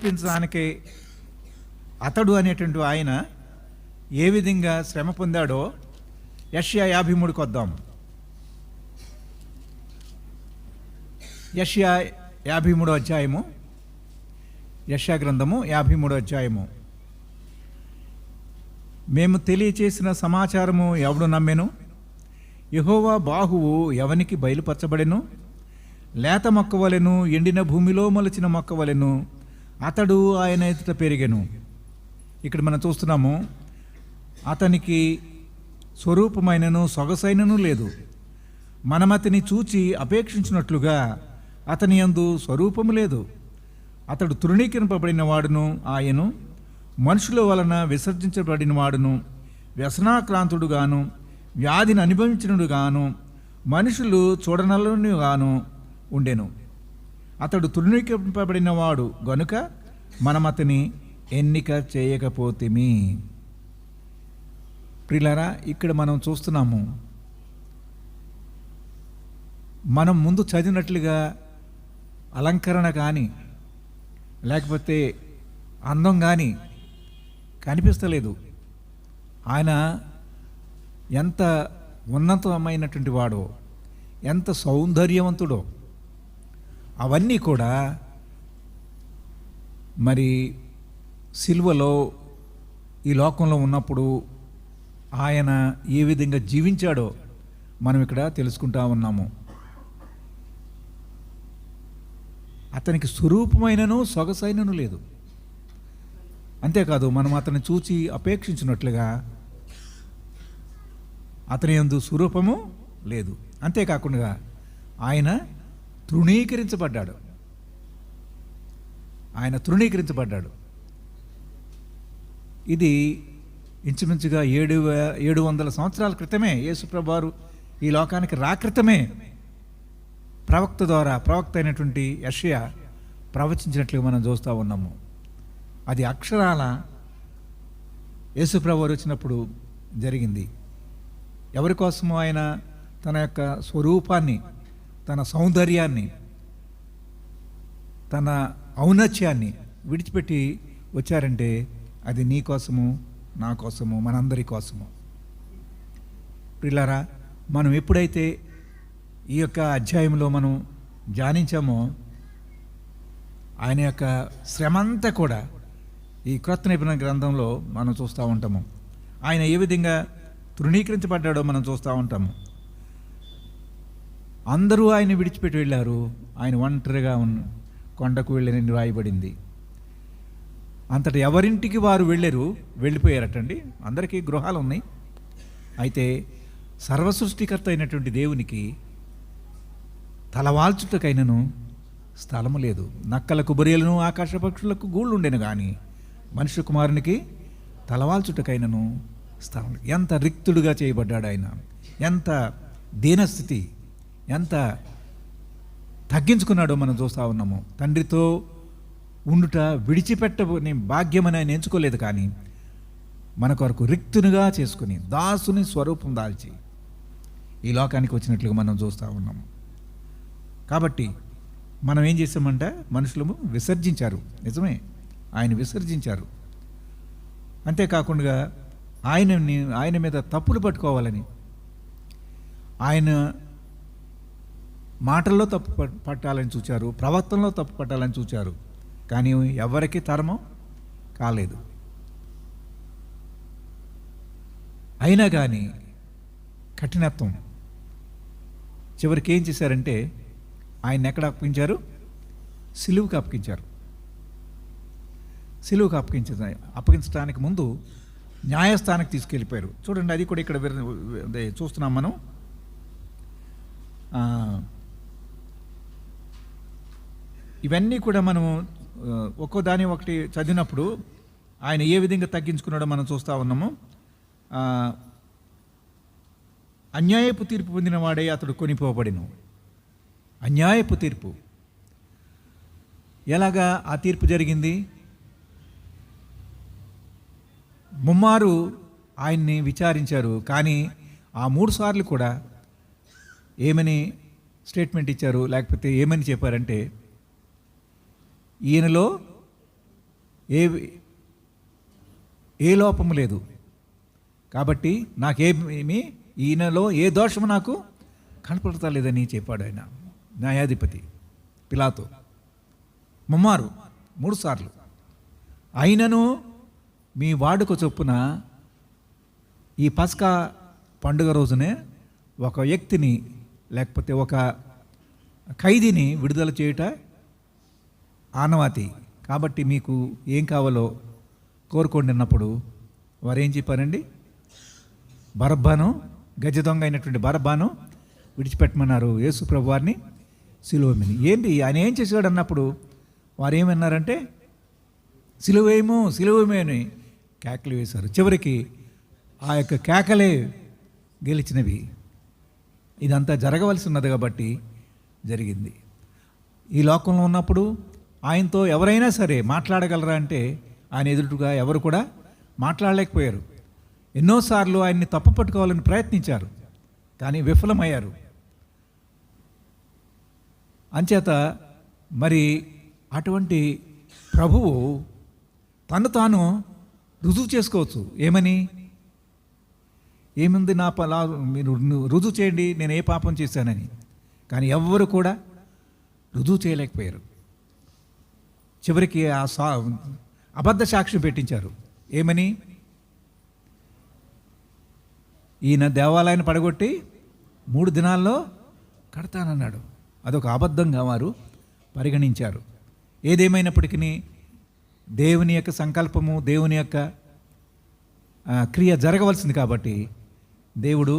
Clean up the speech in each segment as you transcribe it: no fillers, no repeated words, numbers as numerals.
చూపించడానికి అతడు అనేటువంటి ఆయన ఏ విధంగా శ్రమ పొందాడో యెషయా 53కి వద్దాం. యెషయా 53వ అధ్యాయము, యెషయా గ్రంథము 53వ అధ్యాయము. మేము తెలియచేసిన సమాచారము ఎవడు నమ్మెను? యెహోవా బాహువు ఎవనికి బయలుపరచబడెను? లేత మొక్కవలెను, ఎండిన భూమిలో మొలచిన మొక్కవలెను అతడు ఆయన ఎదుట పెరిగెను. ఇక్కడ మనం చూస్తున్నాము, అతనికి స్వరూపమైనను సొగసైనను లేదు. మనం అతని చూచి అపేక్షించినట్లుగా అతని యందు స్వరూపము లేదు. అతడు తృణీకరింపబడిన వాడును, ఆయను మనుషుల వలన విసర్జించబడిన వాడును, వ్యసనాక్రాంతుడుగాను, వ్యాధిని అనుభవించినడుగాను, మనుషులు చూడనలుగాను ఉండెను. అతడు తృణీకరింపబడిన వాడు గనుక మనం అతని ఎన్నిక చేయకపోతిమి. ప్రియులారా, ఇక్కడ మనం చూస్తున్నాము, మనం ముందు చదివినట్లుగా అలంకరణ కానీ లేకపోతే అందం కానీ కనిపిస్తలేదు. ఆయన ఎంత ఉన్నతమైనటువంటి వాడో, ఎంత సౌందర్యవంతుడో, అవన్నీ కూడా మరి సిలువలో ఈ లోకంలో ఉన్నప్పుడు ఆయన ఏ విధంగా జీవించాడో మనం ఇక్కడ తెలుసుకుంటా ఉన్నాము. అతనికి స్వరూపమైనను సొగసైనను లేదు. అంతేకాదు, మనం అతన్ని చూచి అపేక్షించినట్లుగా అతని యందు స్వరూపము లేదు. అంతేకాకుండా ఆయన తృణీకరించబడ్డాడు. ఇది ఇంచుమించుగా 700 సంవత్సరాల క్రితమే, యేసుప్రభువు వారు ఈ లోకానికి రాక్రితమే ప్రవక్త అయినటువంటి యెషయా ప్రవచించినట్లుగా మనం చూస్తూ ఉన్నాము. అది అక్షరాల యేసుప్రభువు వారు వచ్చినప్పుడు జరిగింది. ఎవరి కోసమో ఆయన తన యొక్క స్వరూపాన్ని, తన సౌందర్యాన్ని, తన ఔన్నత్యాన్ని విడిచిపెట్టి వచ్చారంటే అది నీ కోసము, నా కోసము, మనందరి కోసము. ప్రియులారా, మనం ఎప్పుడైతే ఈ యొక్క అధ్యాయంలో మనం ధ్యానించామో ఆయన యొక్క శ్రమంతా కూడా ఈ క్రొత్త నిబంధన గ్రంథంలో మనం చూస్తూ ఉంటాము. ఆయన ఏ విధంగా తృణీకరించబడ్డాడో మనం చూస్తూ ఉంటాము. అందరూ ఆయన విడిచిపెట్టి వెళ్ళారు, ఆయన ఒంటరిగా కొండకు వెళ్ళని రాయబడింది. అంతటా ఎవరింటికి వారు వెళ్ళిపోయారటండి. అందరికీ గృహాలు ఉన్నాయి. అయితే సర్వసృష్టికర్త అయినటువంటి దేవునికి తలవాల్చుటకైనను స్థలము లేదు. నక్కలకు బొరియలను, ఆకాశ పక్షులకు గూళ్ళు ఉండేను కానీ మనుష్య కుమారునికి తలవాల్చుటకైనను స్థలం. ఎంత రిక్తుడుగా చేయబడ్డాడు ఆయన, ఎంత దీనస్థితి, ఎంత తగ్గించుకున్నాడో మనం చూస్తూ ఉన్నాము. తండ్రితో ఉండుట విడిచిపెట్టని భాగ్యమని ఆయన ఎంచుకోలేదు, కానీ మన కొరకు రిక్తునిగా చేసుకుని దాసుని స్వరూపం దాల్చి ఈ లోకానికి వచ్చినట్లుగా మనం చూస్తూ ఉన్నాము. కాబట్టి మనం ఏం చేసామంటే మనుషులము విసర్జించారు. ఆయన విసర్జించారు. అంతేకాకుండా ఆయన మీద తప్పులు పట్టుకోవాలని, ఆయన మాటల్లో తప్పు పట్టాలని చూచారు, ప్రవర్తనలో తప్పు పట్టాలని చూచారు, కానీ ఎవరికి తరమం కాలేదు. అయినా కానీ కఠినత్వం చివరికి ఏం చేశారంటే ఆయన ఎక్కడ అప్పగించారు? సిలువుకి అప్పగించారు. అప్పగించడానికి ముందు న్యాయస్థానానికి తీసుకెళ్ళిపోయారు. చూడండి, అది కూడా ఇక్కడ చూస్తున్నాం మనం. ఇవన్నీ కూడా మనము ఒక్కో దాని ఒకటి చదివినప్పుడు ఆయన ఏ విధంగా తగ్గించుకున్నాడో మనం చూస్తూ ఉన్నాము. అన్యాయపు తీర్పు పొందిన వాడే అతడు కొనిపోబడెను. అన్యాయపు తీర్పు. ఎలాగా ఆ తీర్పు జరిగింది? ముమ్మారు ఆయన్ని విచారించారు, కానీ ఆ 3 సార్లు కూడా ఏమని స్టేట్మెంట్ ఇచ్చారు, లేకపోతే ఏమని చెప్పారంటే ఈయనలో ఏ ఏ లోపము లేదు. కాబట్టి నాకేమి ఈయనలో ఏ దోషము నాకు కనపడతలేదని చెప్పాడు ఆయన న్యాయాధిపతి పిలాతు. ముమ్మారు 3 సార్లు. అయినను మీ వాడుక చొప్పున ఈ పస్కా పండుగ రోజునే ఒక వ్యక్తిని లేకపోతే ఒక ఖైదీని విడుదల చేయుట ఆనవాతి. కాబట్టి మీకు ఏం కావాలో కోరుకోండి అన్నప్పుడు వారు ఏం చెప్పారండి? బరబ్బాను, గజ దొంగ అయినటువంటి బరబ్బాను విడిచిపెట్టమన్నారు. యేసు ప్రభు వారిని సిలువ మీద. ఏంటి ఆయన ఏం చేశాడు అన్నప్పుడు వారు ఏమన్నారంటే సిలువేమో సిలువేమే అని కేకలు వేశారు. చివరికి ఆ యొక్క కేకలే గెలిచినవి. ఇదంతా జరగవలసి ఉన్నది కాబట్టి జరిగింది. ఈ లోకంలో ఉన్నప్పుడు ఆయనతో ఎవరైనా సరే మాట్లాడగలరా అంటే ఆయన ఎదురుగా ఎవరు కూడా మాట్లాడలేకపోయారు. ఎన్నోసార్లు ఆయన్ని తప్పు పట్టుకోవాలని ప్రయత్నించారు, కానీ విఫలమయ్యారు. అంచేత మరి అటువంటి ప్రభువు తను తాను రుజువు చేసుకోవచ్చు. ఏముంది మీరు రుజువు చేయండి నేను ఏ పాపం చేశానని. కానీ ఎవ్వరు కూడా రుజువు చేయలేకపోయారు. చివరికి అబద్ధ సాక్ష్యం పెట్టించారు. ఏమని? ఈయన దేవాలయాన్ని పడగొట్టి 3 దినాల్లో కడతానన్నాడు. అదొక అబద్ధంగా వారు పరిగణించారు. ఏదేమైనప్పటికీ దేవుని యొక్క సంకల్పము, దేవుని యొక్క క్రియ జరగవలసింది కాబట్టి దేవుడు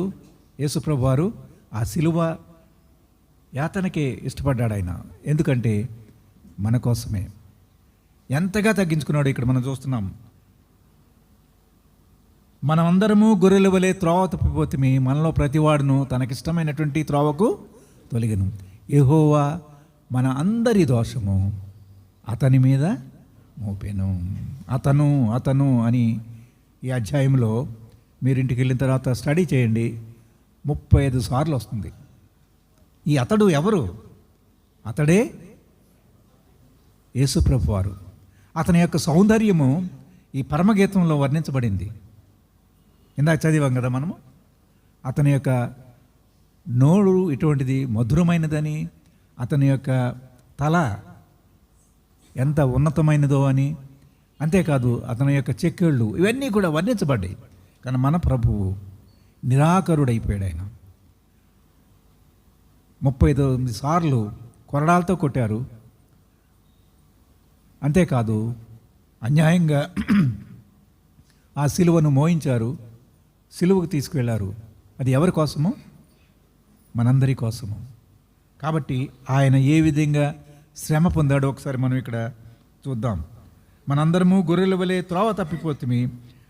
యేసుప్రభు వారు ఆ సిలువ యాతనకే ఇష్టపడ్డాడు ఆయన. ఎందుకంటే మన కోసమే ఎంతగా తగ్గించుకున్నాడు. ఇక్కడ మనం చూస్తున్నాం, మనమందరము గొర్రెల వలె త్రోవ తప్పిపోతిమి, మనలో ప్రతివాడును తనకిష్టమైనటువంటి త్రోవకు తొలగెను. యెహోవా మన అందరి దోషము అతని మీద మోపెను. అతను అని ఈ అధ్యాయంలో మీరు ఇంటికి వెళ్ళిన తర్వాత స్టడీ చేయండి. 35 సార్లు వస్తుంది. ఈ అతడు ఎవరు? అతడే యేసుప్రభు వారు. అతని యొక్క సౌందర్యము ఈ పరమగీతంలో వర్ణించబడింది. ఇందాక చదివాం కదా మనము. అతని యొక్క నోరు ఇటువంటిది మధురమైనదని, అతని యొక్క తల ఎంత ఉన్నతమైనదో అని, అంతేకాదు అతని యొక్క చెక్కిళ్ళు ఇవన్నీ కూడా వర్ణించబడ్డాయి. కానీ మన ప్రభువు నిరాకరుడైపోయాడు. ఆయన 39 సార్లు కొరడాలతో కొట్టారు. అంతేకాదు అన్యాయంగా ఆ సిలువను మోయించారు, సిలువకు తీసుకువెళ్ళారు. అది ఎవరి కోసము? మనందరి కోసము. కాబట్టి ఆయన ఏ విధంగా శ్రమ పొందాడో ఒకసారి మనం ఇక్కడ చూద్దాం. మనందరము గొర్రెల వలె త్రోవ తప్పిపోతిమి,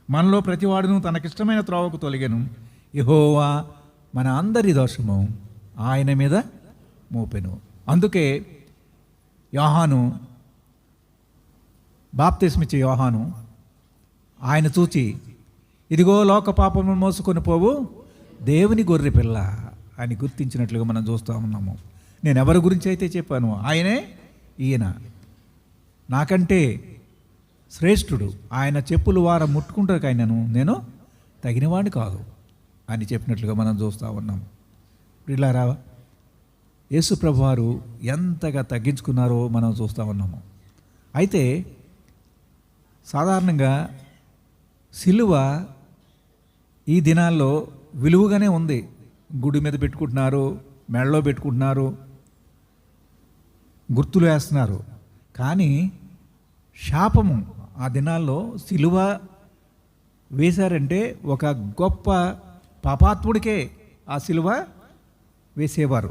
మనలో ప్రతివాడును తనకిష్టమైన త్రోవకు తొలగెను. యెహోవా మన అందరి దోషము ఆయన మీద మోపెను. అందుకే యోహాను, బాప్తిస్మిచ్చే యోహాను ఆయన చూచి, ఇదిగో లోక పాపము మోసుకొని పోవు దేవుని గొర్రె పిల్ల అని గుర్తించినట్లుగా మనం చూస్తూ ఉన్నాము. నేను ఎవరి గురించి అయితే చెప్పాను, ఆయనే ఈయన నాకంటే శ్రేష్ఠుడు, ఆయన చెప్పులు వారం ముట్టుకుంటారు కానీ నేను తగినవాడిని కాదు అని చెప్పినట్లుగా మనం చూస్తూ ఉన్నాం. ప్రియులారా, యేసు ప్రభు వారు ఎంతగా తగ్గించుకున్నారో మనం చూస్తూ ఉన్నాము. అయితే సాధారణంగా సిలువ ఈ దినాల్లో విలువగానే ఉంది. గుడి మీద పెట్టుకుంటున్నారు, మెడలో పెట్టుకుంటున్నారు, గుర్తులు వేస్తున్నారు. కానీ శాపము ఆ దినాల్లో సిలువ వేశారంటే ఒక గొప్ప పాపాత్ముడికే ఆ సిలువ వేసేవారు.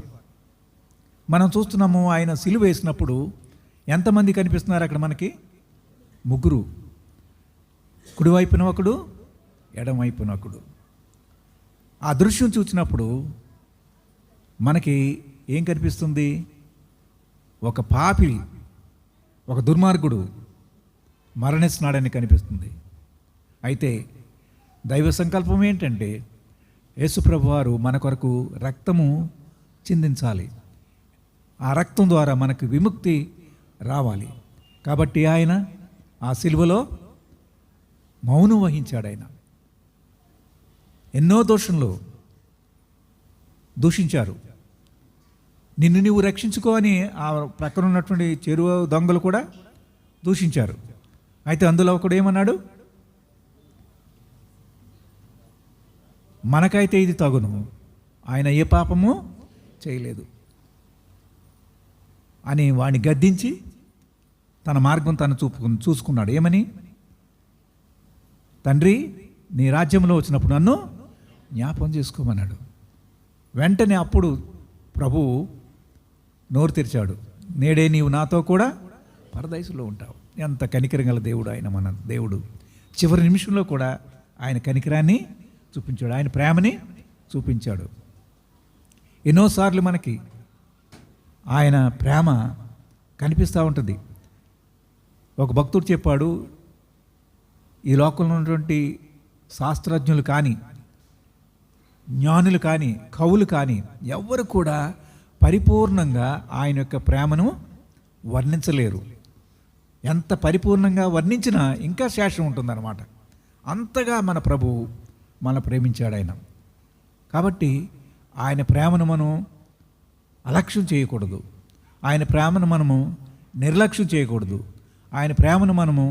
మనం చూస్తున్నాము, ఆయన సిలువ వేసినప్పుడు ఎంతమంది కనిపిస్తున్నారు అక్కడ మనకి? 3. కుడివైపున ఒకడు, ఎడమవైపున ఒకడు. ఆ దృశ్యం చూసినప్పుడు మనకి ఏం కనిపిస్తుంది? ఒక పాపి, ఒక దుర్మార్గుడు మరణిస్తున్నాడని కనిపిస్తుంది. అయితే దైవ సంకల్పం ఏంటంటే యేసుప్రభు వారు మన కొరకు రక్తము చిందించాలి. ఆ రక్తం ద్వారా మనకు విముక్తి రావాలి. కాబట్టి ఆయన ఆ సిలువలో మౌనం వహించాడు ఆయన. ఎన్నో దూషించారు. నిన్ను నీవు రక్షించుకో అని ఆ ప్రక్కన ఉన్నటువంటి చెరువు దొంగలు కూడా దూషించారు. అయితే అందులో ఒకడు ఏమన్నాడు, మనకైతే ఇది తగును, ఆయన ఏ పాపము చేయలేదు అని వాడిని గద్దించి తన మార్గం తను చూసుకున్నాడు. ఏమని, తండ్రి నీ రాజ్యంలో వచ్చినప్పుడు నన్ను జ్ఞాపకం చేసుకోమన్నాడు. వెంటనే అప్పుడు ప్రభువు నోరు తెరిచాడు, నేడే నీవు నాతో కూడా పరదైసులో ఉంటావు. ఎంత కనికరం గల దేవుడు ఆయన, మన దేవుడు. చివరి నిమిషంలో కూడా ఆయన కనికరాన్ని చూపించాడు, ఆయన ప్రేమని చూపించాడు. ఎన్నోసార్లు మనకి ఆయన ప్రేమ కనిపిస్తూ ఉంటుంది. ఒక భక్తుడు చెప్పాడు, ఈ లోకంలో ఉన్నటువంటి శాస్త్రజ్ఞులు కానీ, జ్ఞానులు కానీ, కవులు కానీ ఎవ్వరు కూడా పరిపూర్ణంగా ఆయన యొక్క ప్రేమను వర్ణించలేరు. ఎంత పరిపూర్ణంగా వర్ణించినా ఇంకా శేషం ఉంటుందన్నమాట. అంతగా మన ప్రభువు మన ప్రేమించాడు ఆయన. కాబట్టి ఆయన ప్రేమను మనం అలక్ష్యం చేయకూడదు, ఆయన ప్రేమను మనము నిర్లక్ష్యం చేయకూడదు, ఆయన ప్రేమను మనము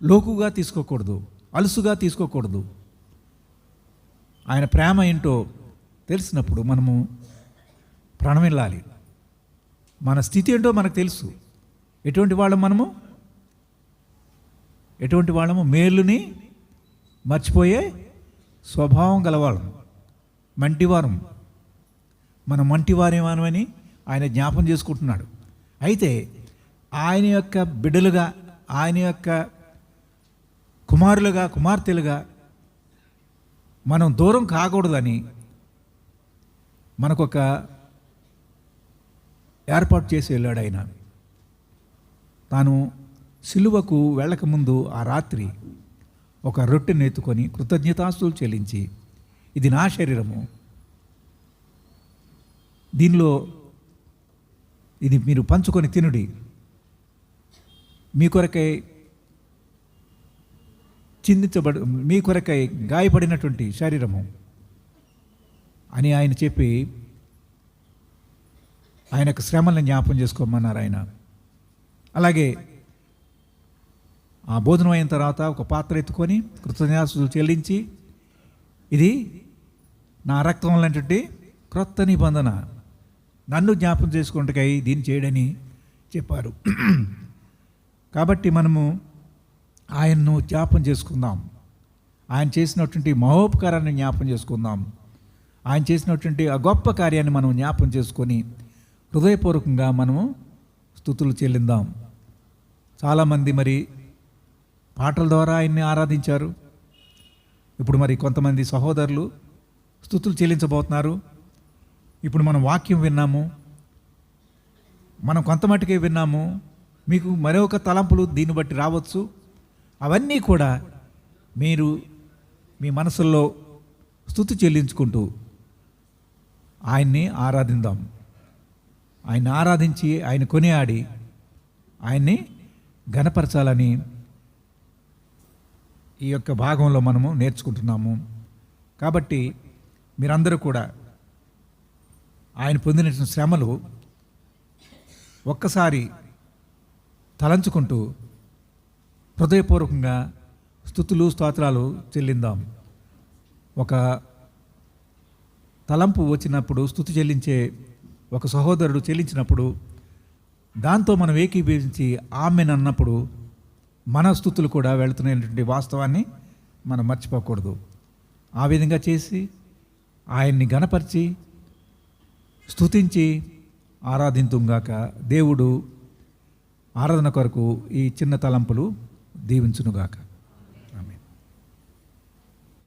లోకుగా తీసుకోకూడదు, అలుసుగా తీసుకోకూడదు. ఆయన ప్రేమ ఏంటో తెలిసినప్పుడు మనము ప్రణమిల్లాలి. మన స్థితి ఏంటో మనకు తెలుసు. ఎటువంటి వాళ్ళము మేలుని మర్చిపోయే స్వభావం గలవాళ్ళం, మంటివారం. మనం మంటివారేమని ఆయన జ్ఞాపం చేసుకుంటున్నాడు. అయితే ఆయన యొక్క బిడ్డలుగా, ఆయన యొక్క కుమారులుగా, కుమార్తెలుగా మనం దూరం కాకూడదని మనకొక ఏర్పాటు చేసి వెళ్ళాడు ఆయన. తాను సిలువకు వెళ్ళకముందు ఆ రాత్రి ఒక రొట్టెను ఎత్తుకొని కృతజ్ఞతాస్తులు చెల్లించి, ఇది నా శరీరము, దీనిలో ఇది మీరు పంచుకొని తినుడి, మీ కొరకై మీ కొరకై గాయపడినటువంటి శరీరము అని ఆయన చెప్పి ఆయనకు శ్రమలను జ్ఞాపం చేసుకోమన్నారు ఆయన. అలాగే ఆ భోజనం అయిన తర్వాత ఒక పాత్ర ఎత్తుకొని కృతజ్ఞతాస్తుతులు చెల్లించి, ఇది నా రక్తం లాంటి క్రొత్త నిబంధన, నన్ను జ్ఞాపం చేసుకుంటకై దీన్ని చేయడని చెప్పారు. కాబట్టి మనము ఆయన్ను జ్ఞాపం చేసుకుందాం, ఆయన చేసినటువంటి మహోపకారాన్ని జ్ఞాపం చేసుకుందాం, ఆయన చేసినటువంటి ఆ గొప్ప కార్యాన్ని మనం జ్ఞాపం చేసుకొని హృదయపూర్వకంగా మనము స్తుతులు చెల్లిందాం. చాలామంది మరి పాటల ద్వారా ఆయన్ని ఆరాధించారు. ఇప్పుడు మరి కొంతమంది సహోదరులు స్తుతులు చెల్లించబోతున్నారు. ఇప్పుడు మనం వాక్యం విన్నాము, మనం కొంతమట్టుకే విన్నాము, మీకు మరొక తలంపులు దీన్ని బట్టి రావచ్చు. అవన్నీ కూడా మీరు మీ మనసుల్లో స్తుతి చెల్లించుకుంటూ ఆయన్ని ఆరాధిద్దాం. ఆయన్ని ఆరాధించి, ఆయన కొనియాడి, ఆయన్ని ఘనపరచాలని ఈ యొక్క భాగంలో మనము నేర్చుకుంటున్నాము. కాబట్టి మీరందరూ కూడా ఆయన పొందిన శ్రమలు ఒక్కసారి తలంచుకుంటూ హృదయపూర్వకంగా స్తుతులు స్తోత్రాలు చెల్లిందాం. ఒక తలంపు వచ్చినప్పుడు, స్తుతి చెల్లించే ఒక సహోదరుడు చెల్లించినప్పుడు దాంతో మనం ఏకీభవించి ఆమెను అన్నప్పుడు మన స్తుతులు కూడా వెళుతున్నటువంటి వాస్తవాన్ని మనం మర్చిపోకూడదు. ఆ విధంగా చేసి ఆయన్ని ఘనపరిచి స్తుతించి ఆరాధింతుగాక. దేవుడు ఆరాధన కొరకు ఈ చిన్న తలంపులు దీవించునుగాక.